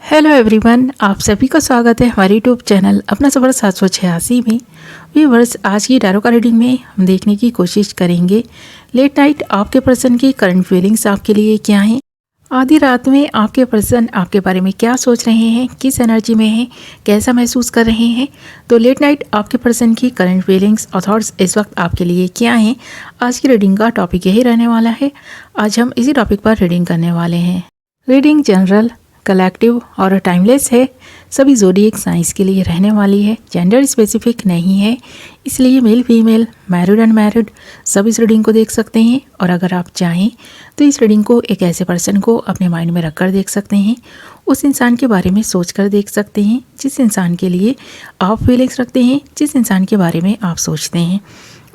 Hello everyone, आप सभी का स्वागत है हमारे यूट्यूब चैनल अपना सफ़र 786 में। व्यूअर्स, आज की टैरो कार्ड रीडिंग में हम देखने की कोशिश करेंगे लेट नाइट आपके पर्सन की करंट फीलिंग्स आपके लिए क्या हैं। आधी रात में आपके पर्सन आपके बारे में क्या सोच रहे हैं, किस एनर्जी में हैं, कैसा महसूस कर रहे हैं। तो लेट नाइट आपके पर्सन की करंट फीलिंग्स और थॉट्स इस वक्त आपके लिए क्या हैं। आज की रीडिंग का टॉपिक यही रहने वाला है। आज हम इसी टॉपिक पर रीडिंग करने वाले हैं। रीडिंग जनरल, कलेक्टिव और टाइमलेस है। सभी ज़ोडिएक साइंस के लिए रहने वाली है, जेंडर स्पेसिफिक नहीं है, इसलिए मेल फीमेल, मैरिड अनमैरिड सब इस रीडिंग को देख सकते हैं। और अगर आप चाहें तो इस रीडिंग को एक ऐसे पर्सन को अपने माइंड में रखकर देख सकते हैं, उस इंसान के बारे में सोचकर देख सकते हैं जिस इंसान के लिए आप फीलिंग्स रखते हैं, जिस इंसान के बारे में आप सोचते हैं।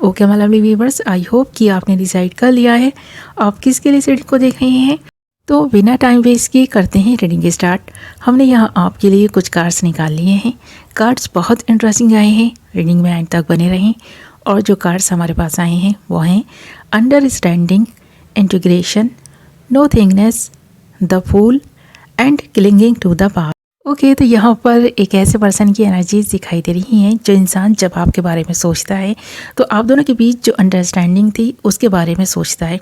Okay my lovely viewers, I hope कि आपने डिसाइड कर लिया है आप किसके लिए इस रीडिंग को देख रहे हैं। तो बिना टाइम वेस्ट किए करते हैं रीडिंग स्टार्ट। हमने यहाँ आपके लिए कुछ कार्ड्स निकाल लिए हैं। कार्ड्स बहुत इंटरेस्टिंग आए हैं, रीडिंग में एंड तक बने रहें। और जो कार्ड्स हमारे पास आए हैं वो हैं understanding, integration, nothingness, the fool and clinging to the past. Okay, तो यहाँ पर एक ऐसे पर्सन की एनर्जीज दिखाई दे रही हैं जो इंसान जब आपके बारे में सोचता है तो आप दोनों के बीच जो अंडरस्टैंडिंग थी उसके बारे में सोचता है।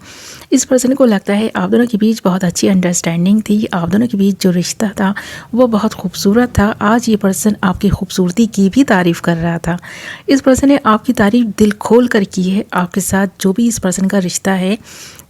इस पर्सन को लगता है आप दोनों के बीच बहुत अच्छी अंडरस्टैंडिंग थी, आप दोनों के बीच जो रिश्ता था वो बहुत खूबसूरत था। आज ये पर्सन आपकी खूबसूरती की भी तारीफ़ कर रहा था। इस पर्सन ने आपकी तारीफ़ दिल खोल कर की है। आपके साथ जो भी इस पर्सन का रिश्ता है,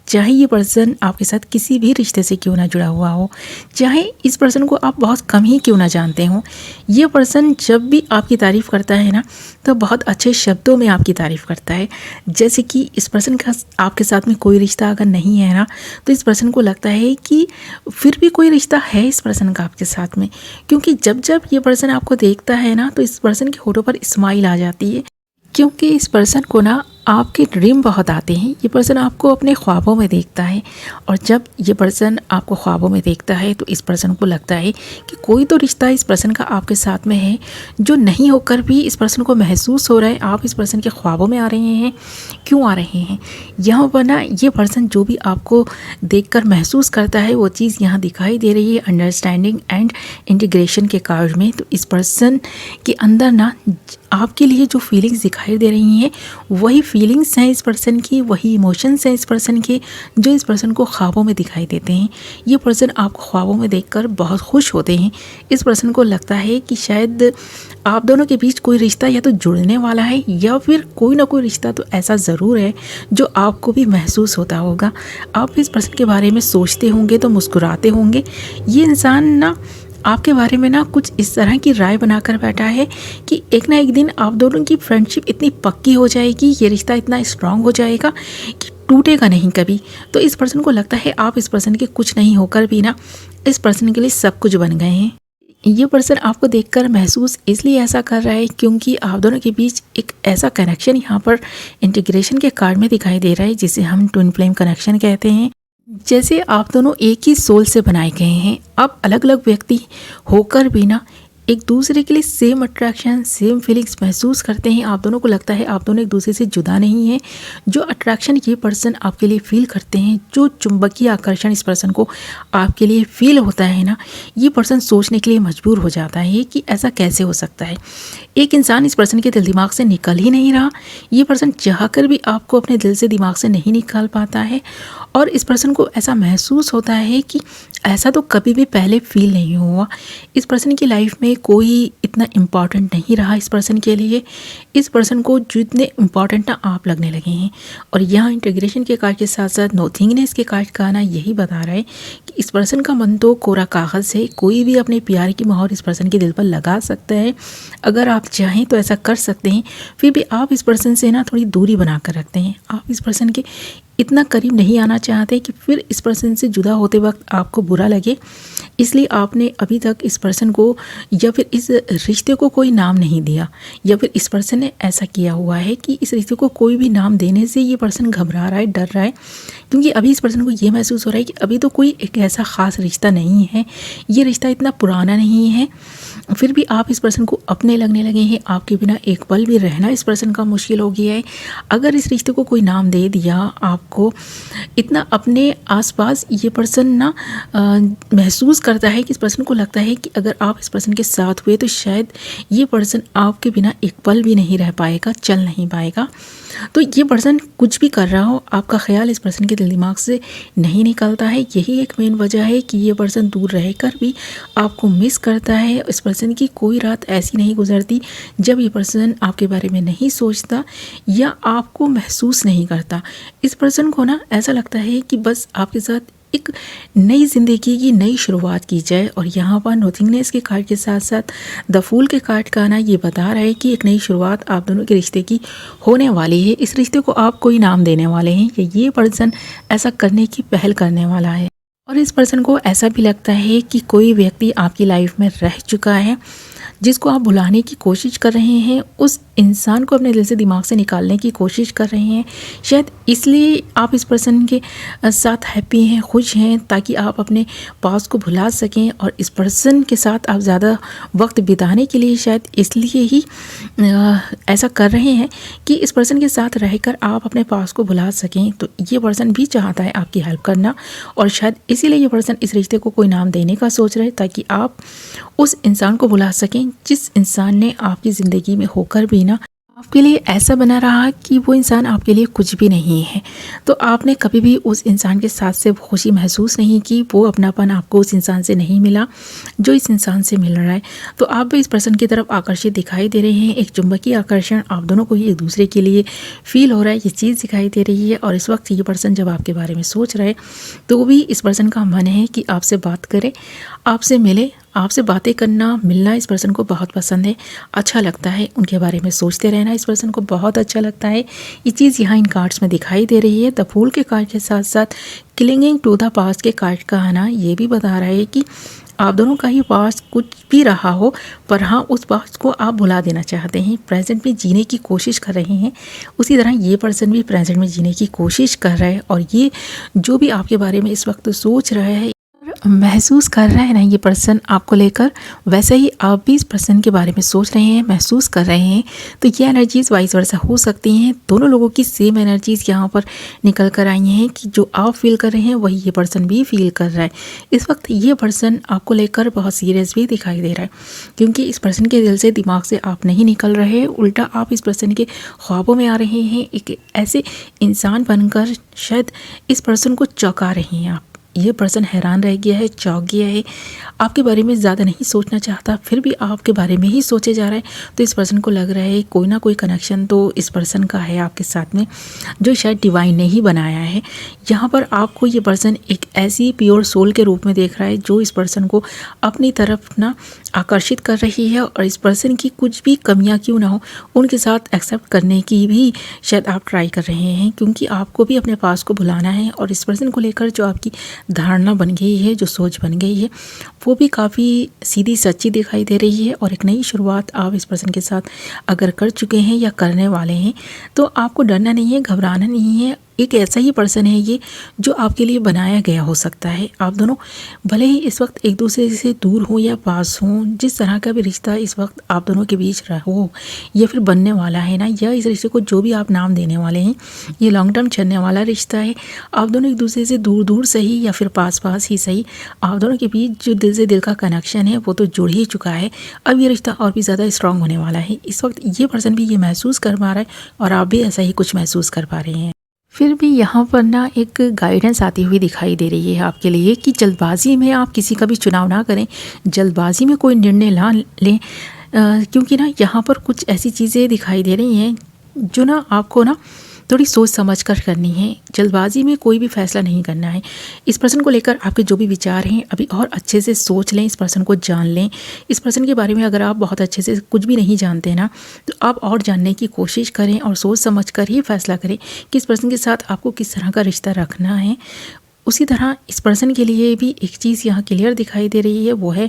चाहे ये पर्सन आपके साथ किसी भी रिश्ते से क्यों ना जुड़ा हुआ हो, चाहे इस पर्सन को आप बहुत कम ही क्यों ना जानते हो, ये पर्सन जब भी आपकी तारीफ़ करता है ना तो बहुत अच्छे शब्दों में आपकी तारीफ़ करता है। जैसे कि इस पर्सन का आपके साथ में कोई रिश्ता अगर नहीं है ना तो इस पर्सन को लगता है कि फिर भी कोई रिश्ता है इस पर्सन का आपके साथ में, क्योंकि जब जब ये पर्सन आपको देखता है ना तो इस पर्सन के होठों पर स्माइल आ जाती है। क्योंकि इस पर्सन को ना आपके ड्रीम बहुत आते हैं। ये पर्सन आपको अपने ख्वाबों में देखता है और जब ये पर्सन आपको ख्वाबों में देखता है तो इस पर्सन को लगता है कि कोई तो रिश्ता इस पर्सन का आपके साथ में है जो नहीं होकर भी इस पर्सन को महसूस हो रहा है आप इस पर्सन के ख्वाबों में आ रहे हैं। क्यों आ रहे हैं यहाँ पर ना, ये पर्सन जो भी आपको देखकर महसूस करता है वो चीज़ यहाँ दिखाई दे रही है अंडरस्टैंडिंग एंड इंटीग्रेशन के कार्ड में। तो इस पर्सन के अंदर ना आपके लिए जो फीलिंग्स दिखाई दे रही हैं वही फीलिंग्स हैं इस पर्सन की, वही इमोशंस हैं इस पर्सन के जो इस पर्सन को ख्वाबों में दिखाई देते हैं। ये पर्सन आपको ख्वाबों में देखकर बहुत खुश होते हैं। इस पर्सन को लगता है कि शायद आप दोनों के बीच कोई रिश्ता या तो जुड़ने वाला है या फिर कोई ना कोई रिश्ता तो ऐसा ज़रूर है जो आपको भी महसूस होता होगा। आप इस पर्सन के बारे में सोचते होंगे तो मुस्कुराते होंगे। ये इंसान ना आपके बारे में ना कुछ इस तरह की राय बनाकर बैठा है कि एक ना एक दिन आप दोनों की फ्रेंडशिप इतनी पक्की हो जाएगी, ये रिश्ता इतना स्ट्रांग हो जाएगा कि टूटेगा नहीं कभी। तो इस पर्सन को लगता है आप इस पर्सन के कुछ नहीं होकर भी ना इस पर्सन के लिए सब कुछ बन गए हैं। ये पर्सन आपको देखकर महसूस इसलिए ऐसा कर रहा है क्योंकि आप दोनों के बीच एक ऐसा कनेक्शन यहाँ पर इंटीग्रेशन के कार्ड में दिखाई दे रहा है जिसे हम ट्विन फ्लेम कनेक्शन कहते हैं। जैसे आप दोनों एक ही सोल से बनाए गए हैं, आप अलग अलग व्यक्ति होकर भी ना एक दूसरे के लिए सेम अट्रैक्शन, सेम फीलिंग्स महसूस करते हैं। आप दोनों को लगता है आप दोनों एक दूसरे से जुदा नहीं हैं। जो अट्रैक्शन ये पर्सन आपके लिए फील करते हैं, जो चुंबकीय आकर्षण इस पर्सन को आपके लिए फील होता है ना, ये पर्सन सोचने के लिए मजबूर हो जाता है कि ऐसा कैसे हो सकता है। एक इंसान इस पर्सन के दिल दिमाग से निकल ही नहीं रहा। ये पर्सन चाहकर भी आपको अपने दिल से दिमाग से नहीं निकाल पाता है और इस पर्सन को ऐसा महसूस होता है कि ऐसा तो कभी भी पहले फील नहीं हुआ। इस पर्सन की लाइफ में कोई इतना इम्पॉर्टेंट नहीं रहा इस पर्सन के लिए। इस पर्सन को जितने इम्पॉर्टेंट ना आप लगने लगे हैं। और यहाँ इंटीग्रेशन के कार्ड के साथ साथ नोथिंगनेस के कार्ड का आना यही बता रहा है कि इस पर्सन का मन तो कोरा कागज़ है। कोई भी अपने प्यार की मोहर इस पर्सन के दिल पर लगा सकता है। अगर आप चाहें तो ऐसा कर सकते हैं, फिर भी आप इस पर्सन से ना थोड़ी दूरी बना कर रखते हैं। आप इस पर्सन के इतना करीब नहीं आना चाहते कि फिर इस पर्सन से जुदा होते वक्त आपको बुरा लगे। इसलिए आपने अभी तक इस पर्सन को या फिर इस रिश्ते को कोई नाम नहीं दिया, या फिर इस पर्सन ने ऐसा किया हुआ है कि इस रिश्ते को कोई भी नाम देने से ये पर्सन घबरा रहा है, डर रहा है। क्योंकि अभी इस पर्सन को ये महसूस हो रहा है कि अभी तो कोई एक ऐसा ख़ास रिश्ता नहीं है, ये रिश्ता इतना पुराना नहीं है फिर भी आप इस पर्सन को अपने लगने लगे हैं, आपके बिना एक पल भी रहना इस पर्सन का मुश्किल हो गया है। अगर इस रिश्ते को कोई नाम दे दिया आपको, इतना अपने आसपास ये पर्सन ना महसूस करता है कि इस पर्सन को लगता है कि अगर आप इस पर्सन के साथ हुए तो शायद ये पर्सन आपके बिना एक पल भी नहीं रह पाएगा, चल नहीं पाएगा। तो ये पर्सन कुछ भी कर रहा हो, आपका ख्याल इस पर्सन के दिल दिमाग से नहीं निकलता है। यही एक मेन वजह है कि ये पर्सन दूर रहकर भी आपको मिस करता है। इस पर्सन की कोई रात ऐसी नहीं गुजरती जब ये पर्सन आपके बारे में नहीं सोचता या आपको महसूस नहीं करता। इस पर्सन को ना ऐसा लगता है कि बस आपके साथ एक नई ज़िंदगी की नई शुरुआत की जाए। और यहाँ पर नोथिंगनेस के कार्ड के साथ साथ द फूल के कार्ड का आना ये बता रहा है कि एक नई शुरुआत आप दोनों के रिश्ते की होने वाली है। इस रिश्ते को आप कोई नाम देने वाले हैं या ये पर्सन ऐसा करने की पहल करने वाला है। और इस पर्सन को ऐसा भी लगता है कि कोई व्यक्ति आपकी लाइफ में रह चुका है जिसको आप भुलाने की कोशिश कर रहे हैं, उस इंसान को अपने दिल से दिमाग से निकालने की कोशिश कर रहे हैं। शायद इसलिए आप इस पर्सन के साथ हैप्पी हैं, खुश हैं, ताकि आप अपने पास को भुला सकें। और इस पर्सन के साथ आप ज़्यादा वक्त बिताने के लिए शायद इसलिए ही ऐसा कर रहे हैं कि इस पर्सन के साथ रहकर आप अपने पास को भुला सकें। तो ये पर्सन भी चाहता है आपकी हेल्प करना और शायद इसीलिए ये पर्सन इस रिश्ते को कोई नाम देने का सोच रहे हैं ताकि आप उस इंसान को भुला सकें जिस इंसान ने आपकी ज़िंदगी में होकर भी ना आपके लिए ऐसा बना रहा कि वो इंसान आपके लिए कुछ भी नहीं है। तो आपने कभी भी उस इंसान के साथ से खुशी महसूस नहीं की, वो अपनापन आपको उस इंसान से नहीं मिला जो इस इंसान से मिल रहा है। तो आप भी इस पर्सन की तरफ आकर्षित दिखाई दे रहे हैं। एक चुंबकीय आकर्षण आप दोनों को ही एक दूसरे के लिए फील हो रहा है, ये चीज़ दिखाई दे रही है। और इस वक्त ये पर्सन जब आपके बारे में सोच रहा है तो भी इस पर्सन का मन है कि आपसे बात करे, आपसे मिले। आपसे बातें करना, मिलना इस पर्सन को बहुत पसंद है, अच्छा लगता है। उनके बारे में सोचते रहना इस पर्सन को बहुत अच्छा लगता है। ये चीज़ यहाँ इन कार्ड्स में दिखाई दे रही है। द फूल के कार्ड के साथ साथ क्लिंगिंग टू द पास्ट के कार्ड का आना ये भी बता रहा है कि आप दोनों का ही पास्ट कुछ भी रहा हो, पर हाँ उस पास्ट को आप भुला देना चाहते हैं, प्रेजेंट में जीने की कोशिश कर रहे हैं। उसी तरह ये पर्सन भी प्रेजेंट में जीने की कोशिश कर रहा है। और ये जो भी आपके बारे में इस वक्त सोच रहा है, महसूस कर रहा है ना ये पर्सन आपको लेकर, वैसे ही आप भी इस पर्सन के बारे में सोच रहे हैं, महसूस कर रहे हैं। तो ये एनर्जीज़ वाइस वर्सा हो सकती हैं। दोनों लोगों की सेम एनर्जीज़ यहाँ पर निकल कर आई हैं कि जो आप फील कर रहे हैं वही ये पर्सन भी फील कर रहा है। इस वक्त ये पर्सन आपको लेकर बहुत सीरियस भी दिखाई दे रहा है, क्योंकि इस पर्सन के दिल से दिमाग से आप नहीं निकल रहे, उल्टा आप इस पर्सन के ख्वाबों में आ रहे हैं। एक ऐसे इंसान बनकर शायद इस पर्सन को चौंका रहे हैं आप। ये पर्सन हैरान रह गया है, चौंक गया है, आपके बारे में ज़्यादा नहीं सोचना चाहता, फिर भी आपके बारे में ही सोचे जा रहा है। तो इस पर्सन को लग रहा है कोई ना कोई कनेक्शन तो इस पर्सन का है आपके साथ में, जो शायद डिवाइन ने ही बनाया है। यहाँ पर आपको ये पर्सन एक ऐसी प्योर सोल के रूप में देख रहा है जो इस पर्सन को अपनी तरफ ना आकर्षित कर रही है। और इस पर्सन की कुछ भी कमियाँ क्यों ना हो, उनके साथ एक्सेप्ट करने की भी शायद आप ट्राई कर रहे हैं, क्योंकि आपको भी अपने पास को भुलाना है। और इस पर्सन को लेकर जो आपकी धारणा बन गई है, जो सोच बन गई है, वो भी काफ़ी सीधी सच्ची दिखाई दे रही है। और एक नई शुरुआत आप इस पर्सन के साथ अगर कर चुके हैं या करने वाले हैं तो आपको डरना नहीं है, घबराना नहीं है। एक ऐसा ही पर्सन है ये जो आपके लिए बनाया गया हो सकता है। आप दोनों भले ही इस वक्त एक दूसरे से दूर हो या पास हो, जिस तरह का भी रिश्ता इस वक्त आप दोनों के बीच हो या फिर बनने वाला है ना, या इस रिश्ते को जो भी आप नाम देने वाले हैं, ये लॉन्ग टर्म चलने वाला रिश्ता है। आप दोनों एक दूसरे से दूर दूर सही या फिर पास पास ही सही, आप दोनों के बीच जो दिल से दिल का कनेक्शन है वो तो जुड़ ही चुका है। अब ये रिश्ता और भी ज़्यादा स्ट्रांग होने वाला है। इस वक्त ये पर्सन भी ये महसूस कर पा रहा है और आप भी ऐसा ही कुछ महसूस कर पा रहे हैं। फिर भी यहाँ पर ना एक गाइडेंस आती हुई दिखाई दे रही है आपके लिए कि जल्दबाजी में आप किसी का भी चुनाव ना करें, जल्दबाजी में कोई निर्णय ना लें, क्योंकि ना यहाँ पर कुछ ऐसी चीज़ें दिखाई दे रही हैं जो ना आपको ना थोड़ी सोच समझ कर करनी है। जल्दबाजी में कोई भी फैसला नहीं करना है। इस पर्सन को लेकर आपके जो भी विचार हैं अभी और अच्छे से सोच लें, इस पर्सन को जान लें। इस पर्सन के बारे में अगर आप बहुत अच्छे से कुछ भी नहीं जानते ना, तो आप और जानने की कोशिश करें और सोच समझ कर ही फैसला करें कि इस पर्सन के साथ आपको किस तरह का रिश्ता रखना है। उसी तरह इस पर्सन के लिए भी एक चीज़ यहाँ क्लियर दिखाई दे रही है, वो है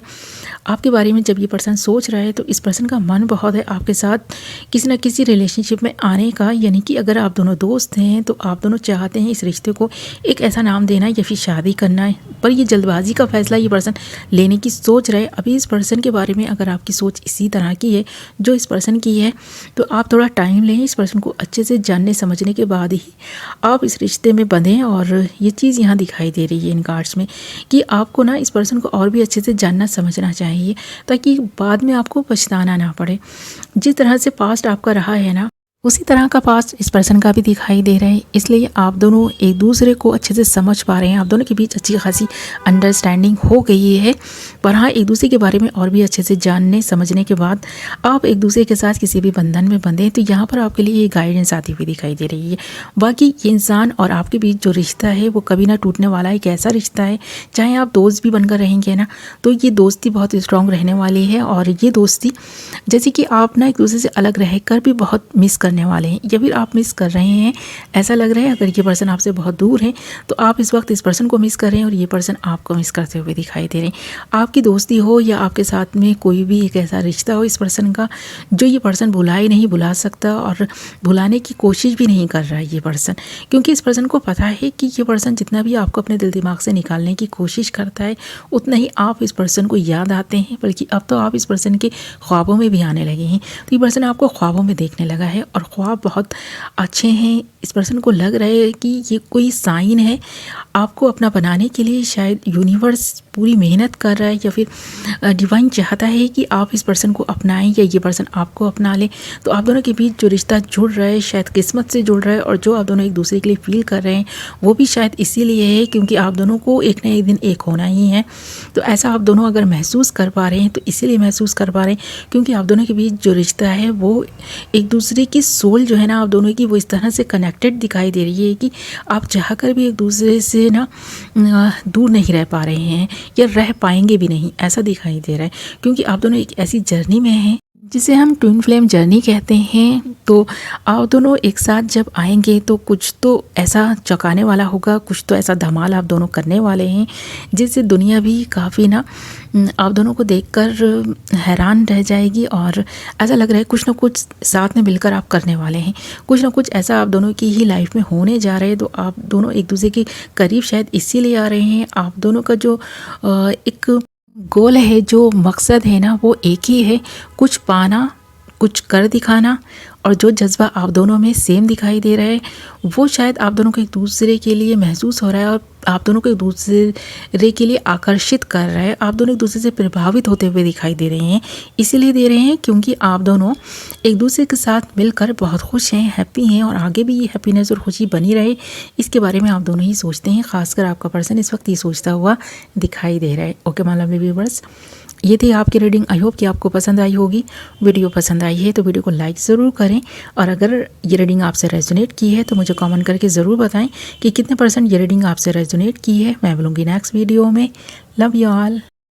आपके बारे में जब ये पर्सन सोच रहा है तो इस पर्सन का मन बहुत है आपके साथ किसी न किसी रिलेशनशिप में आने का। यानी कि अगर आप दोनों दोस्त हैं तो आप दोनों चाहते हैं इस रिश्ते को एक ऐसा नाम देना या फिर शादी करना है, पर ये जल्दबाजी का फैसला ये पर्सन लेने की सोच रहे। अभी इस पर्सन के बारे में अगर आपकी सोच इसी तरह की है जो इस पर्सन की है, तो आप थोड़ा टाइम लें, इस पर्सन को अच्छे से जानने समझने के बाद ही आप इस रिश्ते में बंधें। और ये चीज़ यहाँ दिखाई दे रही है इन कार्ड्स में कि आपको ना इस पर्सन को और भी अच्छे से जानना समझना चाहिए, ताकि बाद में आपको पछताना ना पड़े। जिस तरह से पास्ट आपका रहा है ना, उसी तरह का पास्ट इस पर्सन का भी दिखाई दे रहा है। इसलिए आप दोनों एक दूसरे को अच्छे से समझ पा रहे हैं, आप दोनों के बीच अच्छी खासी अंडरस्टैंडिंग हो गई है। पर हाँ, एक दूसरे के बारे में और भी अच्छे से जानने समझने के बाद आप एक दूसरे के साथ किसी भी बंधन में बंधें, तो यहाँ पर आपके लिए ये गाइडेंस आती हुई दिखाई दे रही है। बाकी ये इंसान और आपके बीच जो रिश्ता है वो कभी ना टूटने वाला है। एक ऐसा रिश्ता है, चाहे आप दोस्त भी बनकर रहेंगे ना, तो ये दोस्ती बहुत स्ट्रॉन्ग रहने वाली है। और ये दोस्ती जैसे कि आप ना एक दूसरे से अलग रह कर भी बहुत मिस करने वाले हैं, या फिर आप मिस कर रहे हैं, ऐसा लग रहा है। अगर ये पर्सन आपसे बहुत दूर है तो आप इस वक्त इस पर्सन को मिस कर रहे हैं और ये पर्सन आपको मिस करते हुए दिखाई दे रहे हैं। आपकी दोस्ती हो या आपके साथ में कोई भी एक ऐसा रिश्ता हो इस पर्सन का जो ये पर्सन भुला ही नहीं भुला सकता, और भुलाने की कोशिश भी नहीं कर रहा है ये पर्सन, क्योंकि इस पर्सन को पता है कि ये पर्सन जितना भी आपको अपने दिल दिमाग से निकालने की कोशिश करता है उतना ही आप इस पर्सन को याद आते हैं। बल्कि अब तो आप इस पर्सन के ख्वाबों में भी आने लगे हैं। तो ये पर्सन आपको ख्वाबों में देखने लगा है और ख्वाब बहुत अच्छे हैं। इस पर्सन को लग रहा है कि ये कोई साइन है आपको अपना बनाने के लिए। शायद यूनिवर्स पूरी मेहनत कर रहा है, या फिर डिवाइन चाहता है कि आप इस पर्सन को अपनाएं या ये पर्सन आपको अपना ले। तो आप दोनों के बीच जो रिश्ता जुड़ रहा है शायद किस्मत से जुड़ रहा है, और जो आप दोनों एक दूसरे के लिए फील कर रहे हैं वो भी शायद इसीलिए है क्योंकि आप दोनों को एक ना एक दिन एक होना ही है। तो ऐसा आप दोनों अगर महसूस कर पा रहे हैं तो इसीलिए महसूस कर पा रहे हैं क्योंकि आप दोनों के बीच जो रिश्ता है वो एक दूसरे की सोल जो है ना आप दोनों की वो इस तरह से कनेक्टेड दिखाई दे रही है कि आप चाह कर भी एक दूसरे से ना दूर नहीं रह पा रहे हैं या रह पाएंगे भी नहीं, ऐसा दिखाई दे रहा है। क्योंकि आप दोनों एक ऐसी जर्नी में हैं जिसे हम ट्विन फ्लेम जर्नी कहते हैं। तो आप दोनों एक साथ जब आएंगे तो कुछ तो ऐसा चौंकाने वाला होगा, कुछ तो ऐसा धमाल आप दोनों करने वाले हैं जिससे दुनिया भी काफ़ी ना आप दोनों को देखकर हैरान रह जाएगी। और ऐसा लग रहा है कुछ ना कुछ साथ में मिलकर आप करने वाले हैं, कुछ ना कुछ ऐसा आप दोनों की ही लाइफ में होने जा रहे हैं। तो आप दोनों एक दूसरे के करीब शायद इसीलिए आ रहे हैं। आप दोनों का जो एक गोल है, जो मकसद है ना, वो एक ही है, कुछ पाना, कुछ कर दिखाना। और जो जज्बा आप दोनों में सेम दिखाई दे रहा है वो शायद आप दोनों को एक दूसरे के लिए महसूस हो रहा है और आप दोनों को एक दूसरे के लिए आकर्षित कर रहा है। आप दोनों एक दूसरे से प्रभावित होते हुए दिखाई दे रहे हैं। इसीलिए दे रहे हैं क्योंकि आप दोनों एक दूसरे के साथ मिलकर बहुत खुश हैं, हैप्पी हैं, और आगे भी ये हैप्पीनेस और खुशी बनी रहे इसके बारे में आप दोनों ही सोचते हैं। खासकर आपका पर्सन इस वक्त ये सोचता हुआ दिखाई दे रहा है। ओके माय लवली व्यूअर्स, ये थी आपकी रीडिंग। आई होप कि आपको पसंद आई होगी। वीडियो पसंद आई है तो वीडियो को लाइक ज़रूर करें, और अगर ये रीडिंग आपसे रेजोनेट की है तो मुझे कमेंट करके ज़रूर बताएं कि कितने % ये रीडिंग आपसे रेजोनेट की है। मैं मिलूंगी नेक्स्ट वीडियो में। Love you all.